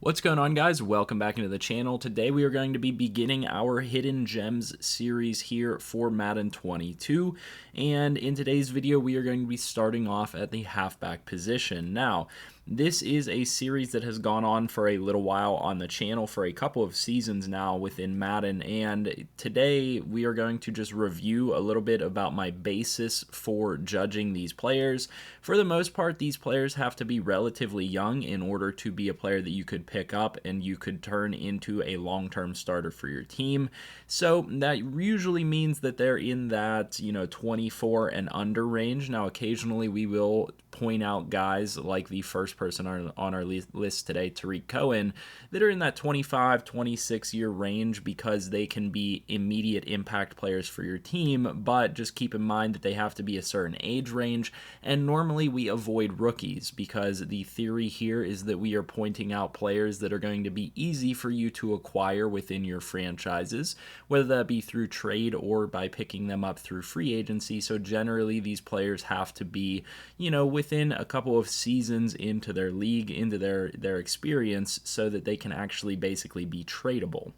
What's going on, guys? Welcome back into the channel. Today we are going to be beginning our Hidden Gems series here for Madden 22, and in today's video we are going to be starting off at the halfback position. Now, this is a series that has gone on for a little while on the channel, for a couple of seasons now within Madden, and today we are going to just review a little bit about my basis for judging these players. For the most part, these players have to be relatively young in order to be a player that you could pick up and you could turn into a long-term starter for your team. So that usually means that they're in that 24 and under range. Now occasionally we will point out guys like the first person on our list today, Tariq Cohen, that are in that 25, 26 year range because they can be immediate impact players for your team, but just keep in mind that they have to be a certain age range, and normally we avoid rookies because the theory here is that we are pointing out players that are going to be easy for you to acquire within your franchises, whether that be through trade or by picking them up through free agency. So generally these players have to be, within a couple of seasons into their league, into their experience, so that they can actually basically be tradable.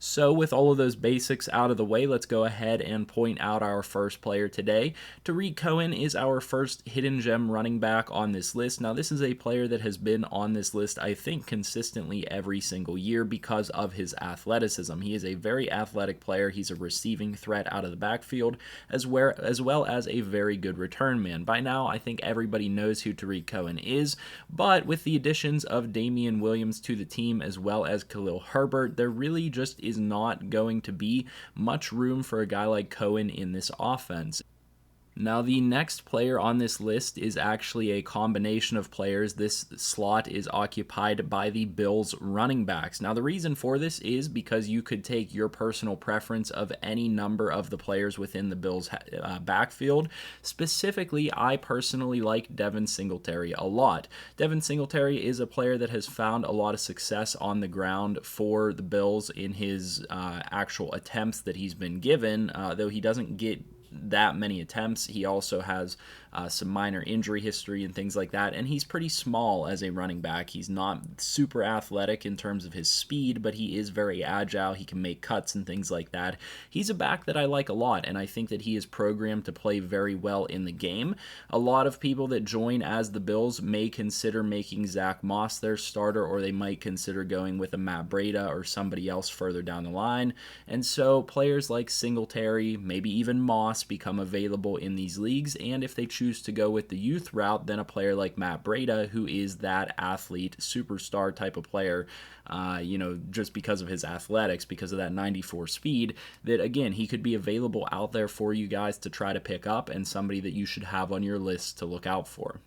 So with all of those basics out of the way, let's go ahead and point out our first player today. Tariq Cohen is our first hidden gem running back on this list. Now, this is a player that has been on this list, I think, consistently every single year because of his athleticism. He is a very athletic player. He's a receiving threat out of the backfield, as well as a very good return man. By now, I think everybody knows who Tariq Cohen is, but with the additions of Damian Williams to the team, as well as Khalil Herbert, there really just is not going to be much room for a guy like Cohen in this offense. Now, the next player on this list is actually a combination of players. This slot is occupied by the Bills running backs. Now, the reason for this is because you could take your personal preference of any number of the players within the Bills backfield. Specifically, I personally like Devin Singletary a lot. Devin Singletary is a player that has found a lot of success on the ground for the Bills in his actual attempts that he's been given, though he doesn't get that many attempts. He also has some minor injury history and things like that, and he's pretty small as a running back. He's not super athletic in terms of his speed, but he is very agile. He can make cuts and things like that. He's a back that I like a lot, and I think that he is programmed to play very well in the game. A lot of people that join as the Bills may consider making Zach Moss their starter, or they might consider going with a Matt Breida or somebody else further down the line, and so players like Singletary, maybe even Moss, become available in these leagues, and if they choose to go with the youth route, then a player like Matt Breida, who is that athlete superstar type of player, just because of his athletics, because of that 94 speed, that again, he could be available out there for you guys to try to pick up, and somebody that you should have on your list to look out for.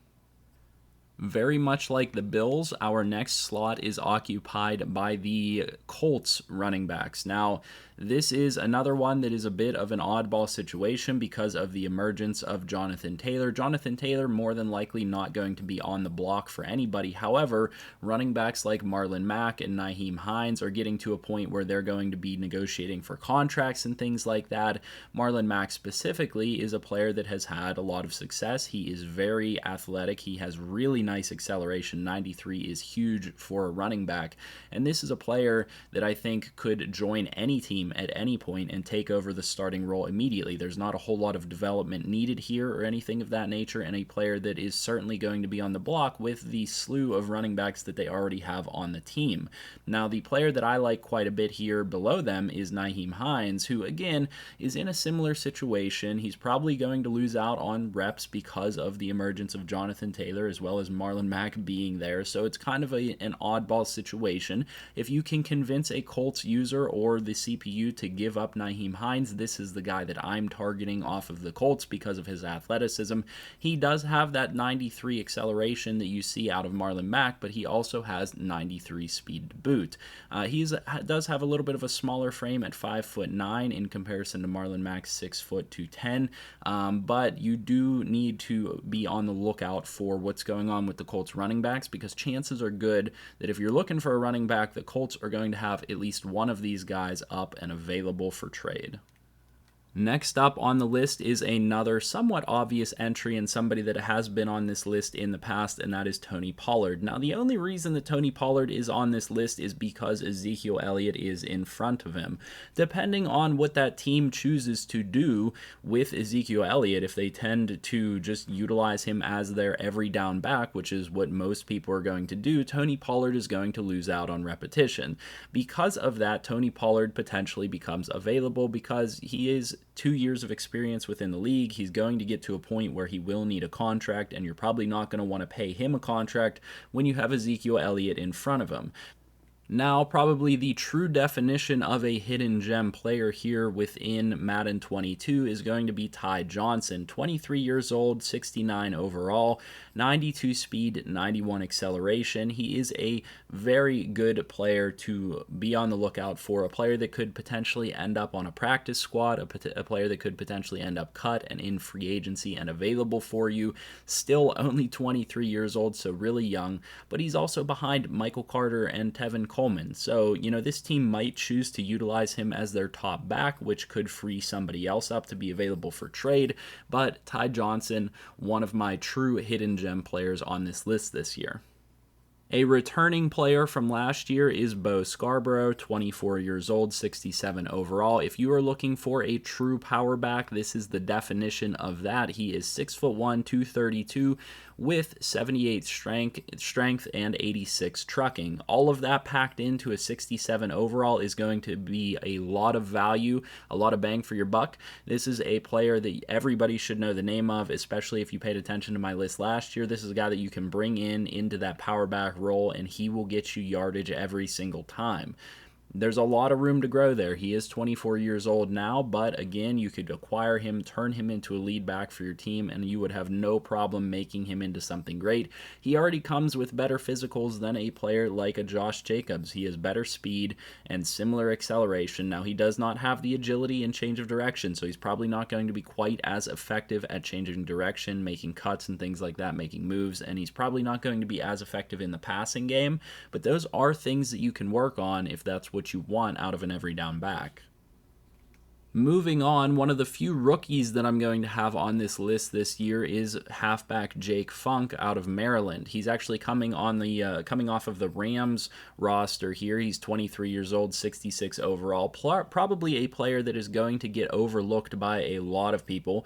Very much like the Bills, our next slot is occupied by the Colts running backs. Now, this is another one that is a bit of an oddball situation because of the emergence of Jonathan Taylor. Jonathan Taylor more than likely not going to be on the block for anybody. However, running backs like Marlon Mack and Nyheim Hines are getting to a point where they're going to be negotiating for contracts and things like that. Marlon Mack specifically is a player that has had a lot of success. He is very athletic. He has really nice acceleration. 93 is huge for a running back, and this is a player that I think could join any team at any point and take over the starting role immediately. There's not a whole lot of development needed here or anything of that nature, and a player that is certainly going to be on the block with the slew of running backs that they already have on the team. Now, the player that I like quite a bit here below them is Nyheim Hines, who again is in a similar situation. He's probably going to lose out on reps because of the emergence of Jonathan Taylor as well as Marlon Mack being there, so it's kind of an oddball situation. If you can convince a Colts user or the CPU to give up Nyheim Hines, this is the guy that I'm targeting off of the Colts because of his athleticism. He does have that 93 acceleration that you see out of Marlon Mack, but he also has 93 speed to boot. He does have a little bit of a smaller frame at 5'9" in comparison to Marlon Mack's 6'210", but you do need to be on the lookout for what's going on with the Colts running backs, because chances are good that if you're looking for a running back, the Colts are going to have at least one of these guys up and available for trade. Next up on the list is another somewhat obvious entry and somebody that has been on this list in the past, and that is Tony Pollard. Now, the only reason that Tony Pollard is on this list is because Ezekiel Elliott is in front of him. Depending on what that team chooses to do with Ezekiel Elliott, if they tend to just utilize him as their every down back, which is what most people are going to do, Tony Pollard is going to lose out on repetition. Because of that, Tony Pollard potentially becomes available because he is 2 years of experience within the league. He's going to get to a point where he will need a contract, and you're probably not going to want to pay him a contract when you have Ezekiel Elliott in front of him. Now, probably the true definition of a hidden gem player here within Madden 22 is going to be Ty Johnson, 23 years old, 69 overall, 92 speed, 91 acceleration. He is a very good player to be on the lookout for, a player that could potentially end up on a practice squad, a player that could potentially end up cut and in free agency and available for you. Still only 23 years old, so really young, but he's also behind Michael Carter and Tevin Coleman. So, this team might choose to utilize him as their top back, which could free somebody else up to be available for trade. But Ty Johnson, one of my true hidden gem players on this list this year. A returning player from last year is Bo Scarbrough, 24 years old, 67 overall. If you are looking for a true power back, this is the definition of that. He is 6'1", 232, with 78 strength and 86 trucking. All of that packed into a 67 overall is going to be a lot of value, a lot of bang for your buck. This is a player that everybody should know the name of, especially if you paid attention to my list last year. This is a guy that you can bring into that power back role, and he will get you yardage every single time. There's a lot of room to grow there. He is 24 years old now, but again, you could acquire him, turn him into a lead back for your team, and you would have no problem making him into something great. He already comes with better physicals than a player like a Josh Jacobs. He has better speed and similar acceleration. Now, he does not have the agility and change of direction, so he's probably not going to be quite as effective at changing direction, making cuts and things like that, making moves, and he's probably not going to be as effective in the passing game, but those are things that you can work on if that's what you want out of an every down back. Moving on, one of the few rookies that I'm going to have on this list this year is halfback Jake Funk out of Maryland. He's actually coming off of the Rams roster here. He's 23 years old, 66 overall. Probably a player that is going to get overlooked by a lot of people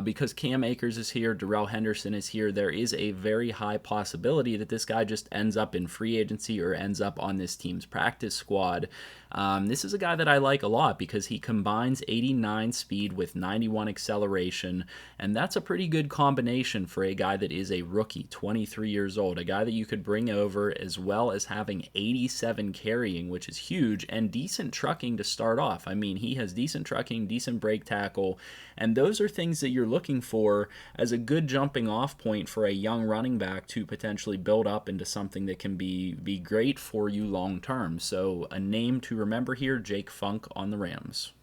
because Cam Akers is here, Darrell Henderson is here. There is a very high possibility that this guy just ends up in free agency or ends up on this team's practice squad. This is a guy that I like a lot because he combines 89 speed with 91 acceleration, and that's a pretty good combination for a guy that is a rookie, 23 years old, a guy that you could bring over, as well as having 87 carrying, which is huge, and decent trucking to start off. I mean, he has decent trucking, decent break tackle, and those are things that you're looking for as a good jumping off point for a young running back to potentially build up into something that can be great for you long term. So a name to remember here, Jake Funk on the Rams.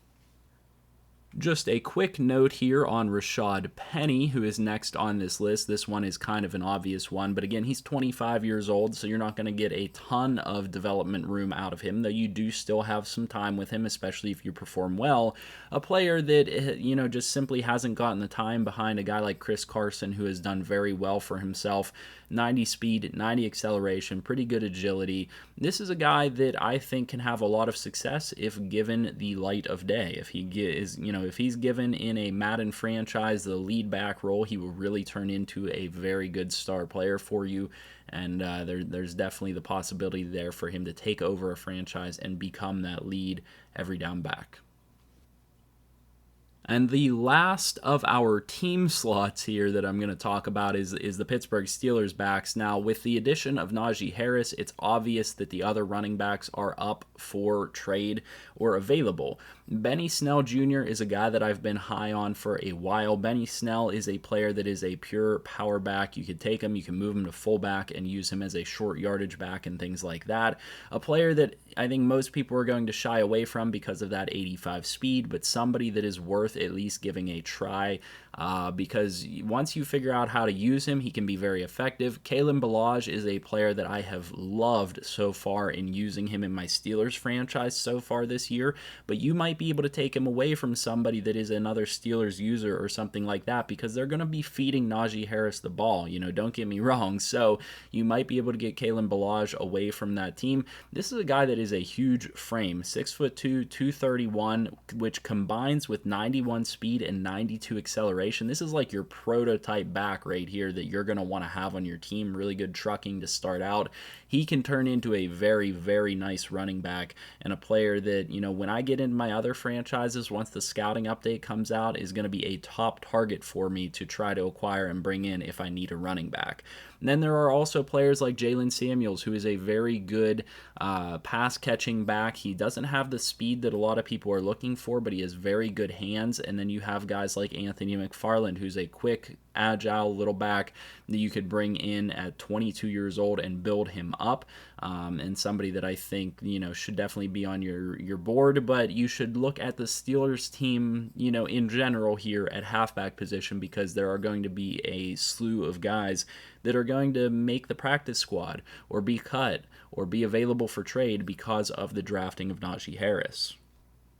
Just a quick note here on Rashaad Penny, who is next on this list. This one is kind of an obvious one, but again, he's 25 years old, so you're not going to get a ton of development room out of him, though you do still have some time with him, especially if you perform well. A player that, just simply hasn't gotten the time behind a guy like Chris Carson, who has done very well for himself. 90 speed, 90 acceleration, pretty good agility. This is a guy that I think can have a lot of success if given the light of day. If he's given in a Madden franchise the lead back role, he will really turn into a very good star player for you. And there's definitely the possibility there for him to take over a franchise and become that lead every down back. And the last of our team slots here that I'm going to talk about is the Pittsburgh Steelers backs. Now, with the addition of Najee Harris, it's obvious that the other running backs are up for trade or available. Benny Snell Jr. is a guy that I've been high on for a while. Benny Snell is a player that is a pure power back. You could take him, you can move him to fullback and use him as a short yardage back and things like that. A player that I think most people are going to shy away from because of that 85 speed, but somebody that is worth worth at least giving a try, because once you figure out how to use him, he can be very effective. Kalen Ballage is a player that I have loved so far in using him in my Steelers franchise so far this year, but you might be able to take him away from somebody that is another Steelers user or something like that, because they're going to be feeding Najee Harris the ball, don't get me wrong. So you might be able to get Kalen Ballage away from that team. This is a guy that is a huge frame, 6'2", 231, which combines with 91 speed and 92 acceleration. This is like your prototype back right here that you're going to want to have on your team. Really good trucking to start out. He can turn into a very, very nice running back, and a player that, when I get into my other franchises, once the scouting update comes out, is going to be a top target for me to try to acquire and bring in if I need a running back. And then there are also players like Jalen Samuels, who is a very good pass-catching back. He doesn't have the speed that a lot of people are looking for, but he has very good hands. And then you have guys like Anthony McFarland, who's a quick, agile little back that you could bring in at 22 years old and build him up, and somebody that I think should definitely be on your board. But you should look at the Steelers team in general here at halfback position, because there are going to be a slew of guys that are going to make the practice squad or be cut or be available for trade because of the drafting of Najee Harris.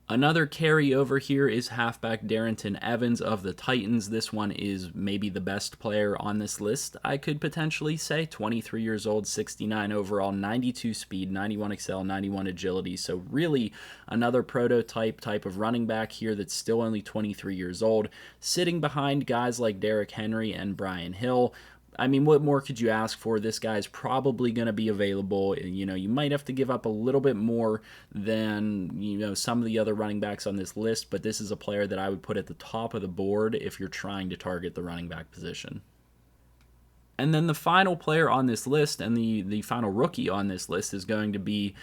Another carryover here is halfback Darrynton Evans of the Titans. This one is maybe the best player on this list, I could potentially say. 23 years old, 69 overall, 92 speed, 91 excel, 91 agility. So really another prototype type of running back here that's still only 23 years old, sitting behind guys like Derrick Henry and Brian Hill. I mean, what more could you ask for? This guy's probably going to be available. You might have to give up a little bit more than, some of the other running backs on this list, but this is a player that I would put at the top of the board if you're trying to target the running back position. And then the final player on this list, and the final rookie on this list, is going to be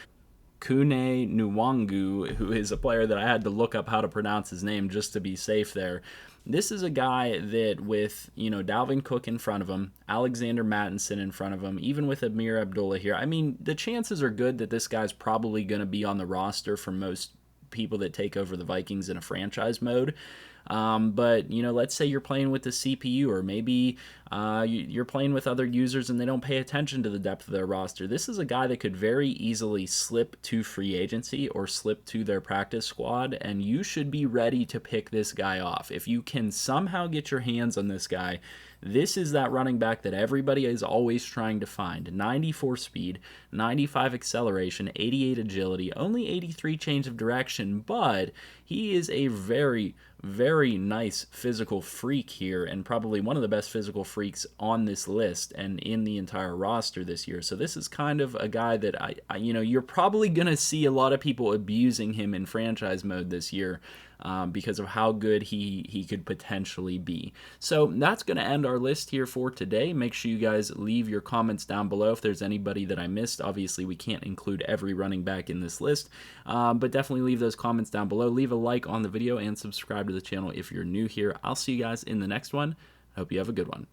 Kune Nwangu, who is a player that I had to look up how to pronounce his name just to be safe there. This is a guy that with, Dalvin Cook in front of him, Alexander Mattinson in front of him, even with Amir Abdullah here, I mean, the chances are good that this guy's probably going to be on the roster for most people that take over the Vikings in a franchise mode. But, let's say you're playing with the CPU, or maybe you're playing with other users and they don't pay attention to the depth of their roster. This is a guy that could very easily slip to free agency or slip to their practice squad, and you should be ready to pick this guy off. If you can somehow get your hands on this guy, this is that running back that everybody is always trying to find. 94 speed, 95 acceleration, 88 agility, only 83 change of direction, but he is a very, very nice physical freak here, and probably one of the best physical freaks on this list and in the entire roster this year. So this is kind of a guy that you're probably going to see a lot of people abusing him in franchise mode this year, because of how good he could potentially be. So that's going to end our list here for today. Make sure you guys leave your comments down below if there's anybody that I missed. Obviously, we can't include every running back in this list, but definitely leave those comments down below. Leave a like on the video and subscribe to the channel if you're new here. I'll see you guys in the next one. I hope you have a good one.